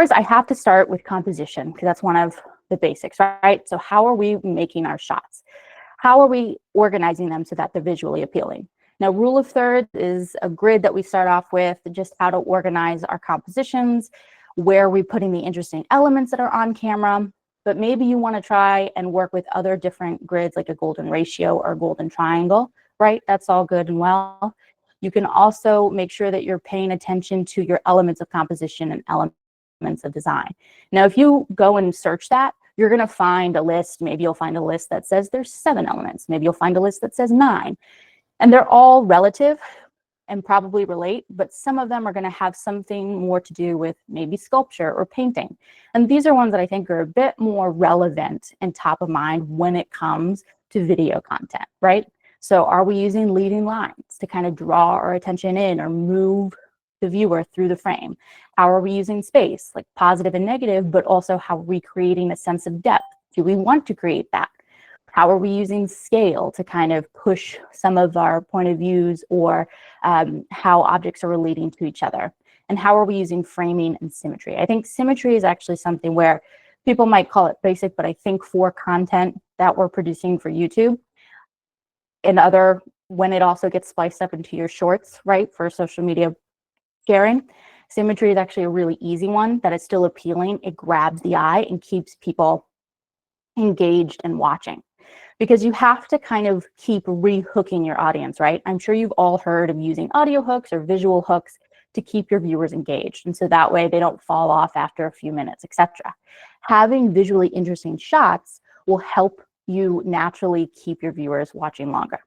course, I have to start with composition because that's one of the basics, right? So how are we making our shots? How are we organizing them so that they're visually appealing? Now, rule of thirds is a grid that we start off with, just how to organize our compositions, where are we putting the interesting elements that are on camera. But maybe you want to try and work with other different grids like a golden ratio or a golden triangle, right? That's all good and well. You can also make sure that you're paying attention to your elements of composition and elements of design. Now, if you go and search that, you're going to find a list. Maybe you'll find a list that says there's 7 elements. Maybe you'll find a list that says 9. And they're all relative and probably relate, but some of them are going to have something more to do with maybe sculpture or painting. And these are ones that I think are a bit more relevant and top of mind when it comes to video content, right? So are we using leading lines to kind of draw our attention in or move the viewer through the frame? How are we using space, like positive and negative, but also how are we creating a sense of depth? Do we want to create that? How are we using scale to kind of push some of our point of views or how objects are relating to each other? And how are we using framing and symmetry? I think symmetry is actually something where people might call it basic, but I think for content that we're producing for YouTube and other, when it also gets spliced up into your shorts, right, for social media sharing, symmetry is actually a really easy one that is still appealing. It grabs the eye and keeps people engaged and watching. Because you have to kind of keep re-hooking your audience, right? I'm sure you've all heard of using audio hooks or visual hooks to keep your viewers engaged. And so that way they don't fall off after a few minutes, etc. Having visually interesting shots will help you naturally keep your viewers watching longer.